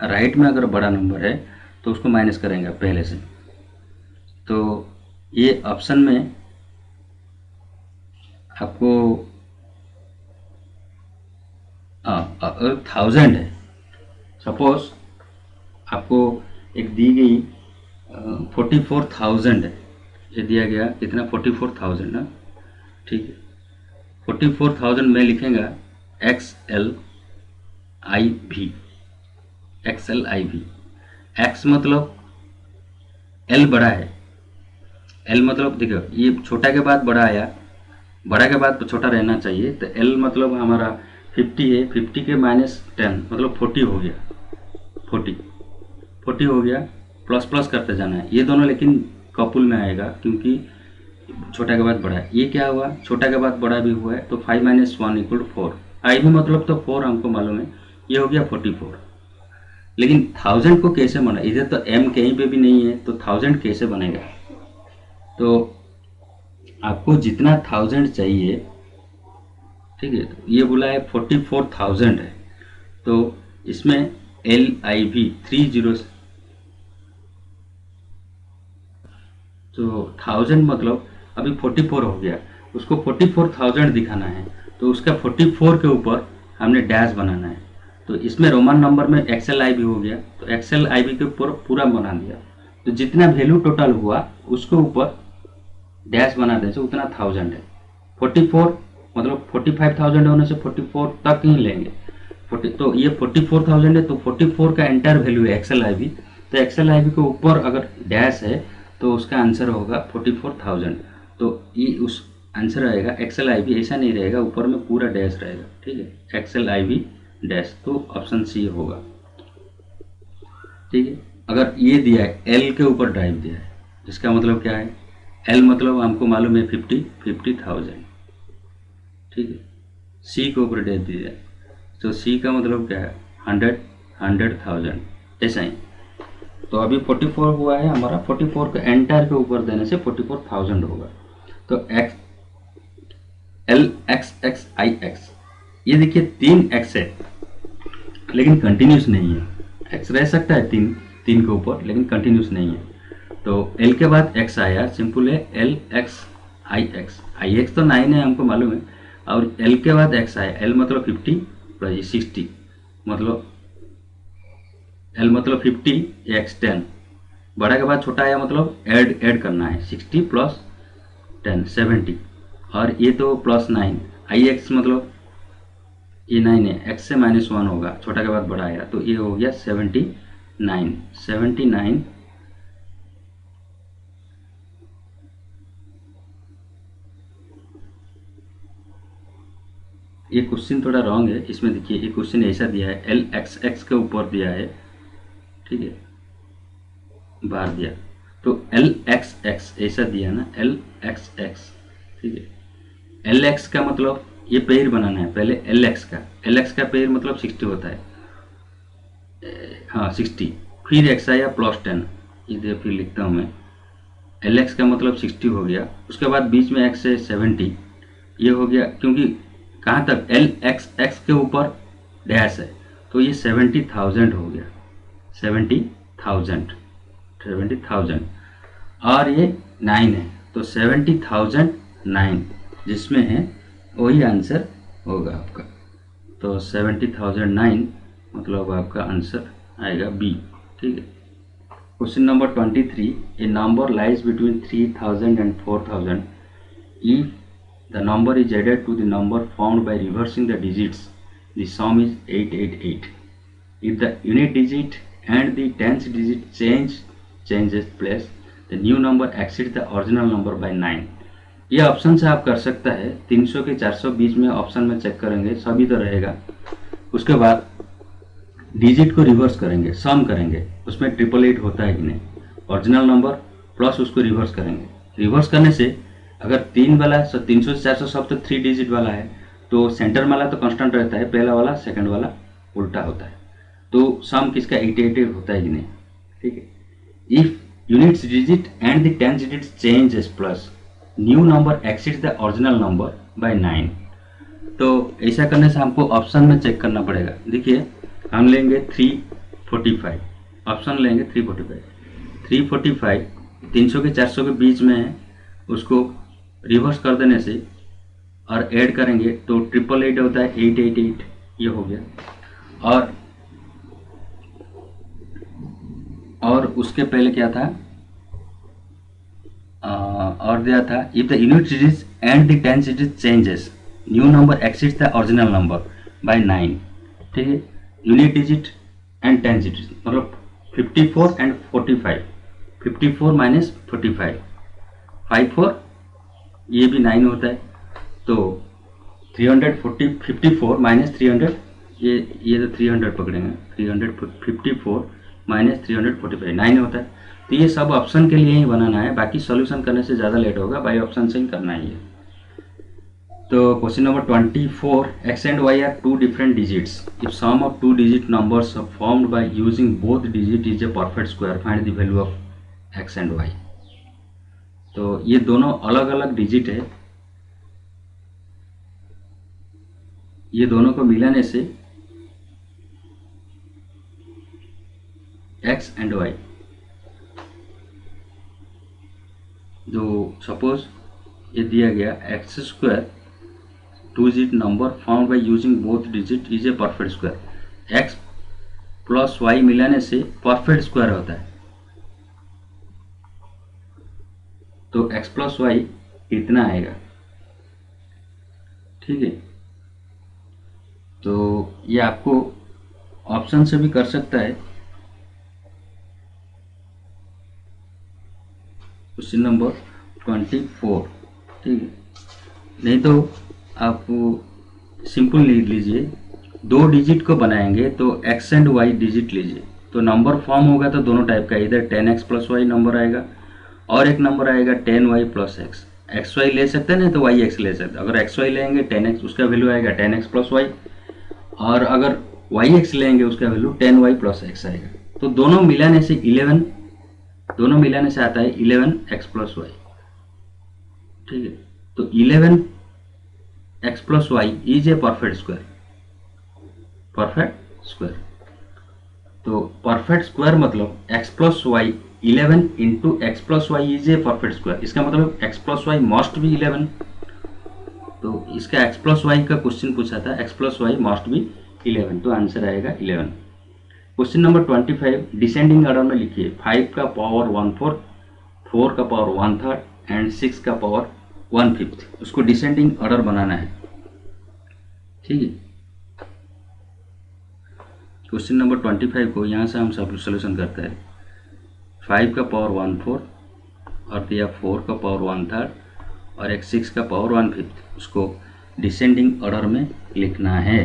राइट में अगर बड़ा नंबर है तो उसको माइनस करेंगे पहले से। तो ये ऑप्शन में आपको 1000 है, सपोज आपको एक दी गई 44,000 है, ये दिया गया कितना 44,000 ना, ठीक है। 44,000 में लिखेगा XLIV, XLIV। X मतलब L बड़ा है, L मतलब देखो ये छोटा के बाद बड़ा आया, बड़ा के बाद छोटा रहना चाहिए, तो L मतलब हमारा 50 है, 50 के -10 मतलब 40 हो गया, 40 हो गया। प्लस प्लस करते जाना है, ये दोनों लेकिन कपुल में आएगा क्योंकि छोटा के बाद बड़ा है। ये क्या हुआ, छोटा के बाद बड़ा भी हुआ है, तो 5 - 1 = 4। I भी मतलब तो 4 हमको मालूम है, ये हो गया 44। लेकिन 1000 को कैसे बना, इधर तो M कहीं पे भी नहीं है, तो 1000 कैसे बनेगा। तो आपको जितना 1000 चाहिए, ठीक है, तो ये बोला है 44,000 है, तो इसमें LIV 3 zeros, तो 1000 मतलब अभी 44 हो गया, उसको 44,000 दिखाना है, तो उसका 44 के ऊपर हमने डैश बनाना है। तो इसमें रोमन नंबर में एक्सेल आई बी हो गया, तो एक्सेल आई बी के ऊपर पूरा बना दिया। तो जितना वैल्यू टोटल हुआ उसके ऊपर डैश बना दे, उतना 1000 है। 44 मतलब 45,000 होने से 44 तक ही लेंगे। 40, तो ये 44,000 है, तो 44 का एंटायर वैल्यू है एक्सेल आई बी। तो एक्सेल आई बी के ऊपर अगर डैश है तो उसका आंसर होगा 44,000। तो ये उस आंसर रहेगा एक्सेल आई बी, ऐसा नहीं रहेगा, ऊपर में पूरा डैश रहेगा। ठीक है, एक्सेल आई बी डैश, तो ऑप्शन सी होगा। ठीक है, अगर ये दिया है एल के ऊपर ड्राइव दिया है, इसका मतलब क्या है, एल मतलब हमको मालूम है 50,000। ठीक है, सी के ऊपर ड्राइव दिया है, तो सी का मतलब क्या है 100,000, ऐसा ही। तो अभी 44 हुआ है हमारा, 44 के एंटायर के ऊपर देने से 44,000 होगा। तो एक्स एल एक्स एक्स आई एक्स, ये देखिए 3 एक्स है लेकिन कंटिन्यूस नहीं है। एक्स रह सकता है तीन के ऊपर लेकिन कंटिन्यूस नहीं है। तो एल के बाद एक्स आया, सिंपल है एल एक्स आई एक्स। आई एक्स तो 9 है हमको मालूम है, और एल के बाद एक्स आया, एल मतलब 50 प्लस 60, मतलब एल मतलब 50 एक्स 10, बड़ा के बाद छोटा आया मतलब ऐड करना है 60 प्लस 10 70, और ये तो प्लस 9 आई एक्स मतलब ये 9 है, एक्स से -1 होगा, छोटा के बाद बड़ा आया, तो ये हो गया 79। ये क्वेश्चन थोड़ा रॉन्ग है, इसमें देखिए ये क्वेश्चन ऐसा दिया है, एल एक्स एक्स के ऊपर दिया है, ठीक है, बाहर दिया, तो एल एक्स एक्स ऐसा दिया ना, एल एक्स एक्स। ठीक है, एल एक्स का मतलब ये पेयर बनाना है पहले, एल एक्स का पेयर मतलब 60 होता है, हाँ 60, फिर एक्स आया प्लस 10, इधर फिर लिखता हूँ मैं, एल एक्स का मतलब 60 हो गया, उसके बाद बीच में एक्स है 70, ये हो गया, क्योंकि कहाँ तक एल एक्स एक्स के ऊपर डैश है, तो ये 70,000 हो गया, 70,000, और ये 9 है, तो 70,009 जिसमें है वही आंसर होगा आपका। तो 70,009 मतलब आपका आंसर आएगा बी। ठीक है, question number 23, A number lies between 3000 and 4000 if the number is added to the number found by reversing the digits, the sum is 888. If the unit digit and the tens digit changes place, the new number exceeds the original number by 9. ये ऑप्शन से आप कर सकता है, 300 के 420 में ऑप्शन में चेक करेंगे सभी तो रहेगा, उसके बाद डिजिट को रिवर्स करेंगे, सम करेंगे, उसमें 888 होता है कि नहीं, ओरिजिनल नंबर प्लस उसको रिवर्स करेंगे। रिवर्स करने से अगर 3 वाला है, 300 से 400 सब तो 3 डिजिट वाला है, तो सेंटर वाला तो कांस्टेंट रहता है, पहला वाला सेकंड वाला उल्टा होता है, तो सम किसका 888 होता है कि नहीं। ठीक है, if units digit and the tens digit changes plus new number exceeds the original number by 9। तो ऐसा करने से हमको ऑप्शन में चेक करना पड़ेगा। देखिए हम लेंगे 345, ऑप्शन लेंगे 345 300 के 400 के बीच में है, उसको रिवर्स कर देने से और ऐड करेंगे तो 888 होता है, 888 ये हो गया। और उसके पहले क्या था, और दिया था if the unit digit and the tens digit changes new number exceeds the original number by 9। ठीक है, unit digit and tens digit मतलब 54 एंड 45, 54 माइनस 45, 54 ये भी 9 होता है, तो 354 माइनस 300, ये तो 300 पकड़ेंगे, 354 माइनस 345 9 होता है। तो ये सब ऑप्शन के लिए ही बनाना है, बाकी सॉल्यूशन करने से ज़्यादा लेट होगा, बाई ऑप्शन से ही करना ही है। तो question number 24, X and Y are 2 different digits, if sum of 2 digit numbers formed by using both digit is a perfect square, find the value of X and Y. तो ये दोनों अलग अलग डिजिट है, ये दोनों को मिलाने से एक्स एंड वाई, जो सपोज ये दिया गया X square 2 digit number found by using both digit is a perfect square, X plus Y मिलाने से परफेक्ट स्क्वायर होता है। तो एक्स प्लस वाई इतना आएगा, ठीक है। तो ये आपको ऑप्शन से भी कर सकता है। क्वेश्चन नंबर 24, ठीक है। नहीं तो आप सिंपल लिख लीजिए, 2 डिजिट को बनाएंगे तो x एंड y डिजिट लीजिए, तो नंबर फॉर्म होगा तो दोनों टाइप का, इधर 10x प्लस वाई नंबर आएगा और एक नंबर आएगा 10y plus x. X Y ले सकते हैं, नहीं तो वाई एक्स ले सकते हैं। अगर एक्स वाई लेंगे 10x, उसका वैल्यू आएगा 10x प्लस वाई, और अगर वाई एक्स लेंगे उसका वैल्यू 10y प्लस एक्स आएगा। तो दोनों मिलाने से 11, दोनों मिलाने से आता है 11x प्लस वाई, ठीक है। तो 11x plus Y is a perfect square, perfect square. तो परफेक्ट स्क्वायर मतलब x plus Y 11 into X plus Y is a perfect square. इसका मतलब x plus Y must be 11। तो इसका x प्लस वाई का क्वेश्चन पूछा था, x plus Y must be 11, तो आंसर आएगा 11। क्वेश्चन नंबर 25 डिसेंडिंग ऑर्डर में लिखिए 5 का पावर 1/4, 4 का पावर 1/3 एंड 6 का पावर 1/5। उसको डिसेंडिंग ऑर्डर बनाना है, ठीक है। क्वेश्चन नंबर 25 को यहाँ से हम सब सोल्यूशन करते हैं। 5 का पावर 1/4 और दिया 4 का पावर 1/3 और एक 6 का पावर 1/5, उसको डिसेंडिंग ऑर्डर में लिखना है।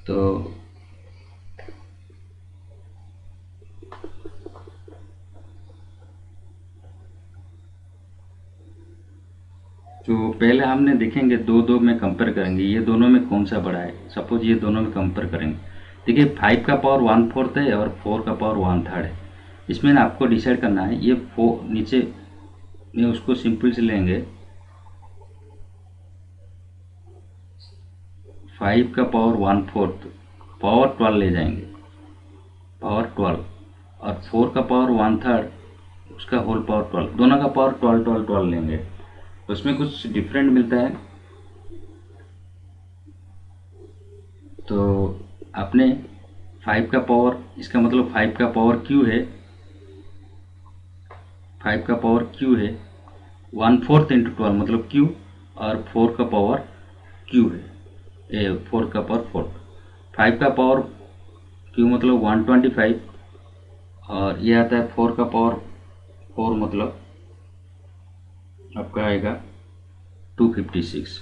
तो पहले हमने देखेंगे 2 में कंपेयर करेंगे, ये दोनों में कौन सा बड़ा है। सपोज ये दोनों में कंपेयर करेंगे, देखिए 5 का पावर 1/4 है और 4 का पावर 1/3 है। इसमें ना आपको डिसाइड करना है, ये 4 नीचे में उसको सिंपल से लेंगे, 5 का पावर 1/4 पावर 12 ले जाएंगे, पावर 12, और 4 का पावर 1/3 उसका होल पावर 12, दोनों का पावर 12 12 12 लेंगे। उसमें कुछ डिफरेंट मिलता है। तो आपने 5 का पावर, इसका मतलब 5 का पावर क्यू है, 5 का पावर क्यू है, 1/4 इंटू 12 मतलब क्यू, और 4 का पावर क्यू है, 4 का पावर 4। 5 का पावर क्यू मतलब 125, और ये आता है 4 का पावर 4 मतलब आपका आएगा 256।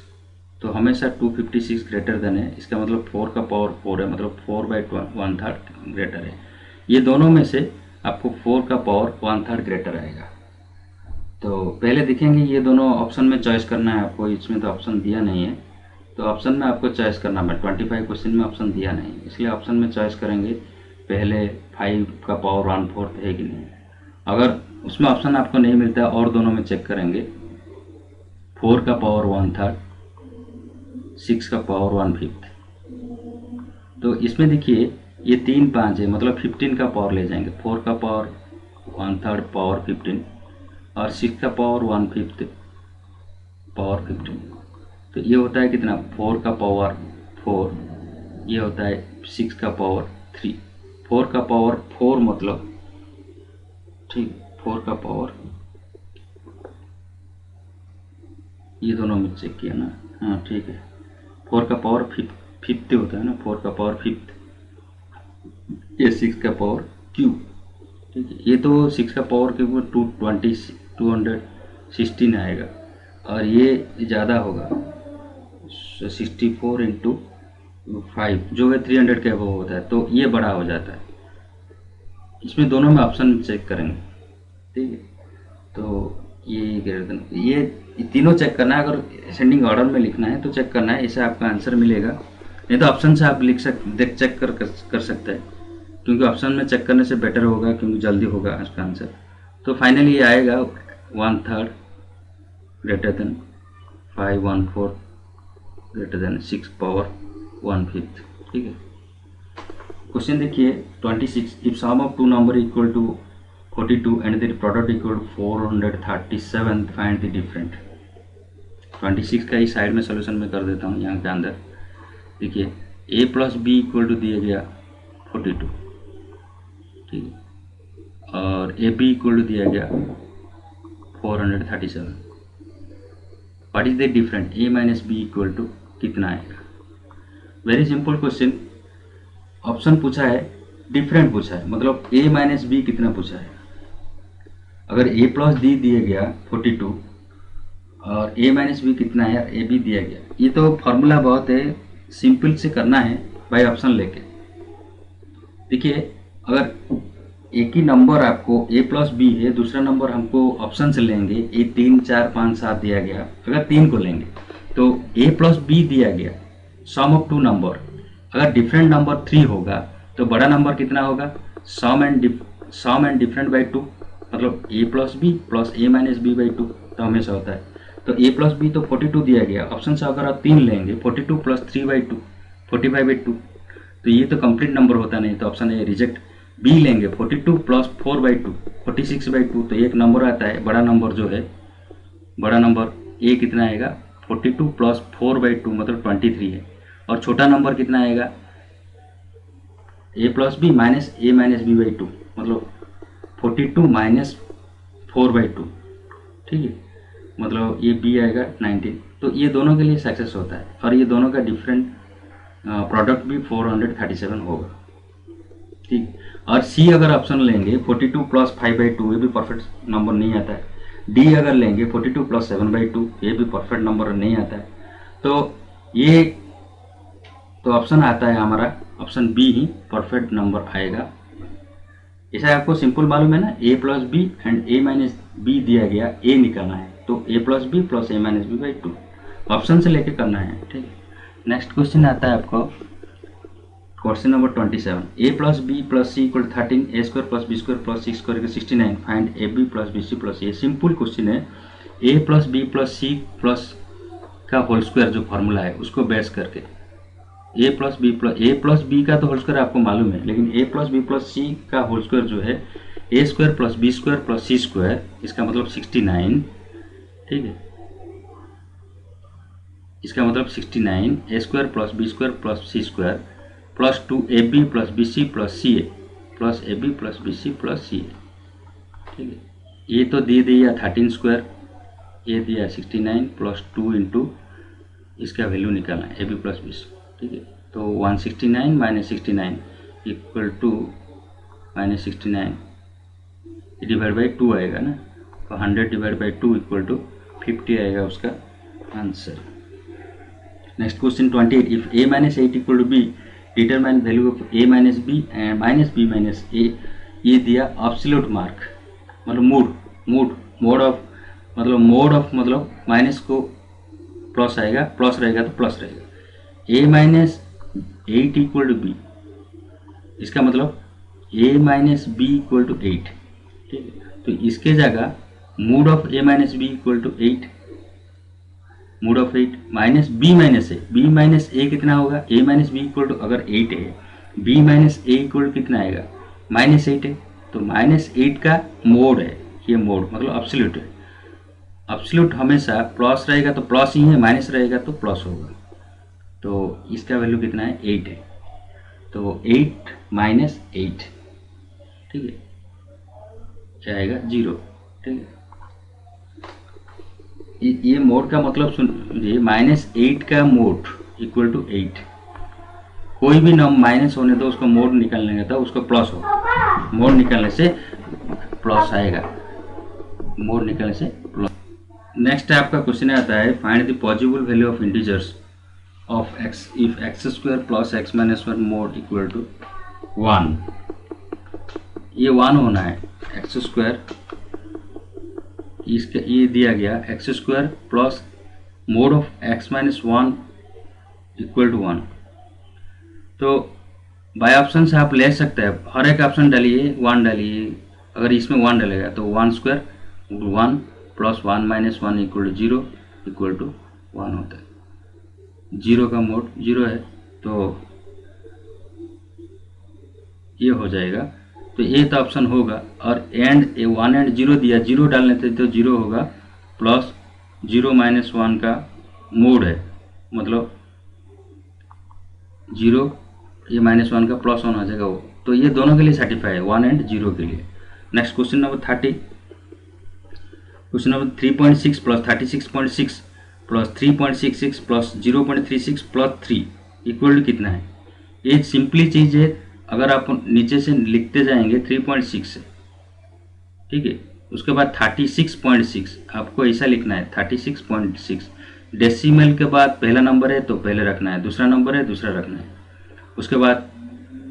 तो हमेशा 256 ग्रेटर देन है, इसका मतलब 4 का पावर 4 है, मतलब 4/1/3 ग्रेटर है। ये दोनों में से आपको 4 का पावर 1/3 ग्रेटर आएगा। तो पहले देखेंगे ये दोनों ऑप्शन में चॉइस करना है आपको, इसमें तो ऑप्शन दिया नहीं है, तो ऑप्शन में आपको चॉइस करना है। 25 क्वेश्चन में ऑप्शन दिया नहीं, इसलिए ऑप्शन में चॉइस करेंगे पहले 5 का पावर 1/4 है कि नहीं। अगर उसमें ऑप्शन आपको नहीं मिलता है और दोनों में चेक करेंगे, 4 का पावर 1/3, 6 का पावर 1/5। तो इसमें देखिए ये 3 5 है, मतलब 15 का पावर ले जाएंगे, 4 का पावर 1/3 पावर 15 और 6 का पावर 1/5 पावर 15। तो ये होता है कितना, 4 का पावर 4, ये होता है 6 का पावर 3। 4 का पावर 4 मतलब, ठीक, 4 का पावर, ये दोनों में चेक किया ना, हाँ ठीक है। 4 का पावर 50 होता है ना, 4 का पावर 5, ये 6 का पावर क्यू, ठीक है। ये तो 6 का पावर के ऊपर 216 आएगा, और ये ज़्यादा होगा 64 इंटू 5 जो है 300 के अबव होता है, तो ये बड़ा हो जाता है। इसमें दोनों में ऑप्शन चेक करेंगे, ठीक है। तो ये तीनों चेक करना है। अगर असेंडिंग ऑर्डर में लिखना है तो चेक करना है, इससे आपका आंसर मिलेगा। नहीं तो ऑप्शन से आप लिख चेक कर सकते हैं, क्योंकि ऑप्शन में चेक करने से बेटर होगा, क्योंकि जल्दी होगा इसका आंसर। तो फाइनली ये आएगा 1/3 greater than 5 1/4 greater than 6 power 1/5, ठीक है। क्वेश्चन देखिए 26, if sum of 2 number equal to 42 and their product equal to 437, find the different. 26 का ही साइड में सोल्यूशन में कर देता हूँ यहाँ के अंदर। देखिए ए प्लस बी इक्वल टू दिया गया 42, ठीक है, और ए बी इक्वल टू दिया गया 437। What is the different A minus B equal to कितना आएगा? Very simple question. ऑप्शन पूछा है, डिफरेंट पूछा है, मतलब ए माइनस बी कितना पूछा है। अगर ए प्लस डी दिया गया 42 और ए माइनस बी कितना है, ए बी दिया गया, ये तो फॉर्मूला बहुत है, सिंपल से करना है बाय ऑप्शन लेके। देखिए, अगर एक ही नंबर आपको ए प्लस बी है, दूसरा नंबर हमको ऑप्शन से लेंगे, ए 3 4 5 7 दिया गया, अगर 3 को लेंगे तो ए प्लस बी दिया गया, सम ऑफ 2 नंबर, अगर डिफरेंट नंबर 3 होगा तो बड़ा नंबर कितना होगा, सम एंड डिफरेंट बाई 2, मतलब A plus B plus A minus B by 2 तो हमेशा होता है। तो ए प्लस बी तो 42 दिया गया, ऑप्शन से अगर आप 3 लेंगे 42 प्लस 3 बाई 2 45 बाई 2, तो ये तो कंप्लीट नंबर होता नहीं, तो ऑप्शन ए रिजेक्ट। बी लेंगे 42 प्लस 4 बाई 2 46 बाई 2, तो एक नंबर आता है, बड़ा नंबर जो है, बड़ा नंबर ए कितना आएगा 42 प्लस 4 बाई 2 मतलब 23 है, और छोटा नंबर कितना आएगा A plus B minus A minus B by 2 मतलब 42 माइनस 4 बाई 2, ठीक है, मतलब ये बी आएगा 19। तो ये दोनों के लिए सक्सेस होता है, और ये दोनों का डिफरेंट प्रोडक्ट भी 437 होगा, ठीक। और सी अगर ऑप्शन लेंगे 42 प्लस 5 बाई 2, ये भी परफेक्ट नंबर नहीं आता है। डी अगर लेंगे 42 प्लस 7 बाई 2, ये भी परफेक्ट नंबर नहीं आता है। तो ये तो ऑप्शन आता है हमारा, ऑप्शन बी ही परफेक्ट नंबर आएगा। ऐसा आपको सिंपल मालूम है ना, A plus B and A minus B दिया गया, ए निकालना है, तो A plus B plus A minus B by 2 option से लेके करना है, ठीक है। नेक्स्ट क्वेश्चन आता है आपको question number 27, A plus B plus C equal 13, A square plus B square plus C square 69, find A B plus B C plus A. Simple question है, A plus B plus C plus का होल स्क्वायर जो फॉर्मूला है उसको बेस करके ए प्लस बी का तो होल स्क्वायर आपको मालूम है, लेकिन A plus B plus C का होल स्क्वायर जो है A square plus B square plus C square, इसका मतलब 69, ठीक है, इसका मतलब 69 A square plus B square plus C square plus 2 A B plus B C plus C A plus A B plus B C plus C A, ठीक है। ये तो दे दिया 13 स्क्वायर, ये दिया 69 प्लस 2 इंटू इसका वैल्यू निकालना है A B plus B C, ठीक है। तो 169 minus 69 equal to minus 69 divide by 2 आएगा ना, तो 100 डिवाइड बाई 2 इक्वल टू 50 आएगा उसका आंसर। Next question 28, if A minus 8 equal to B determine value of A minus B and minus B minus A. ये दिया एब्सोल्यूट मार्क, मतलब मोड ऑफ मतलब माइनस को प्लस आएगा, प्लस रहेगा तो प्लस रहेगा। A minus 8 equal to B, इसका मतलब A minus B equal to 8, ठीक है। तो इसके जगह mod of A minus B equal to 8, mode of 8 minus B minus A कितना होगा, A minus B equal to अगर 8 है, B minus A equal to कितना आएगा -8 है, तो -8 का मोड है, ये मोड मतलब एब्सोल्यूट है। एब्सोल्यूट हमेशा प्लस रहेगा तो प्लस ही है, माइनस रहेगा तो प्लस होगा, तो इसका वैल्यू कितना है 8 है, तो 8 माइनस 8, ठीक है, क्या आएगा 0, ठीक है। ये मोड का मतलब सुनिए, -8 का मोड इक्वल टू 8, कोई भी नंबर माइनस होने तो उसको मोड निकालने का था, उसको प्लस होगा, मोड निकालने से प्लस आएगा, मोड निकालने से प्लस। नेक्स्ट आपका क्वेश्चन आता है, find the possible value of integers of x if x square plus x minus 1 mod equal to 1। ये 1 होना है, x स्क्वायर, इसका ये दिया गया x square plus mod of x minus 1 equal to 1। तो बाय ऑप्शन से आप ले सकते हैं, हर एक ऑप्शन डालिए 1 डालिए, अगर इसमें 1 डालेगा तो 1 square 1 plus 1 minus 1 equal to 0 equal to 1 होता है। 0 का मोड 0 है तो ये हो जाएगा, तो ये तो ऑप्शन होगा। और एंड 1 एंड 0 दिया, 0 डालने थे तो 0 होगा, प्लस 0 माइनस 1 का मोड है, मतलब 0, ये -1 का +1 हो जाएगा वो। तो ये दोनों के लिए सर्टिफाई है, 1 एंड 0 के लिए। Next question number 30। Question number 3.6 plus 36.6 plus 3.66 plus 0.36 plus 3 equal to कितना है? ये सिंपली चीज़ है, अगर आप नीचे से लिखते जाएंगे 3.6 से, ठीक है, उसके बाद 36.6 आपको ऐसा लिखना है 36.6। डेसिमल के बाद पहला नंबर है तो पहले रखना है, दूसरा नंबर है दूसरा रखना है। उसके बाद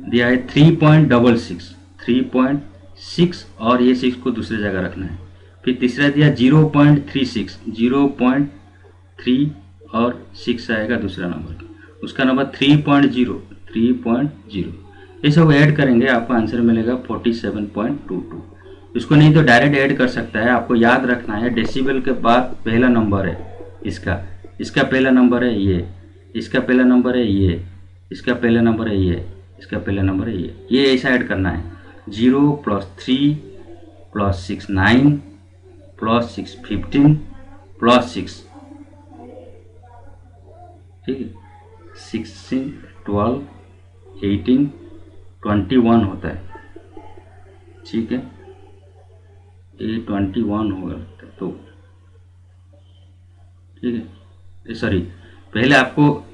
दिया है 3.6 और ये 6 को दूसरी जगह रखना है। फिर तीसरा दिया 0.36, 0.3 और 6 आएगा दूसरा नंबर। उसका नंबर 3.0 ये सब ऐड करेंगे आपको आंसर मिलेगा 47.22। इसको नहीं तो डायरेक्ट ऐड कर सकता है। आपको याद रखना है डेसिबल के बाद पहला नंबर है इसका पहला नंबर है ये, इसका पहला नंबर है ये, इसका पहला नंबर है ये, इसका पहला नंबर है ये ऐसा ऐड करना है। 0 + 3 + 6 9 + 6 15 + 6, ठीक है, 16 12 18 21 होता है, ठीक है, ये 21 होगा तो, ठीक है। सॉरी, पहले आपको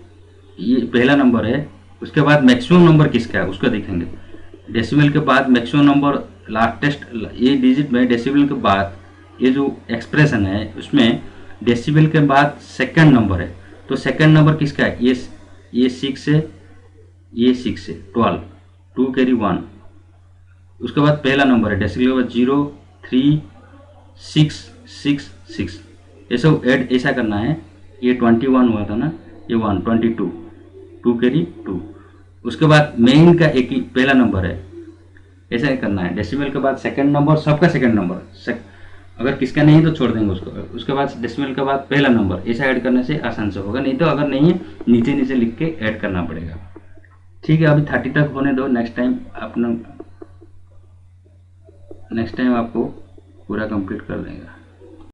ये पहला नंबर है, उसके बाद मैक्सिमम नंबर किसका है उसको देखेंगे। डेसिमल के बाद मैक्सिमम नंबर लास्टेस्ट ये डिजिट में डेसिमल के बाद ये जो एक्सप्रेशन है उसमें डेसिमल के बाद सेकंड नंबर है, तो सेकंड नंबर किसका है? ये 6 है, ये 6 है, 12 2 कैरी 1। उसके बाद पहला नंबर है डेसिमल के बाद 0 3 6 6 6, ये सब ऐड ऐसा करना है। ये 21 हुआ था ना, ये 1 22 2 कैरी 2। उसके बाद मेन का एक ही पहला नंबर है, ऐसा ही करना है। डेसिमल के बाद सेकंड नंबर, सबका सेकंड नंबर, अगर किसका नहीं तो छोड़ देंगे उसको। उसके बाद डेसिमल के बाद पहला नंबर, ऐसा ऐड करने से आसान से होगा, नहीं तो अगर नहीं है नीचे नीचे लिख के ऐड करना पड़ेगा, ठीक है। अभी 30 तक होने दो, नेक्स्ट टाइम आपको पूरा कंप्लीट कर देगा।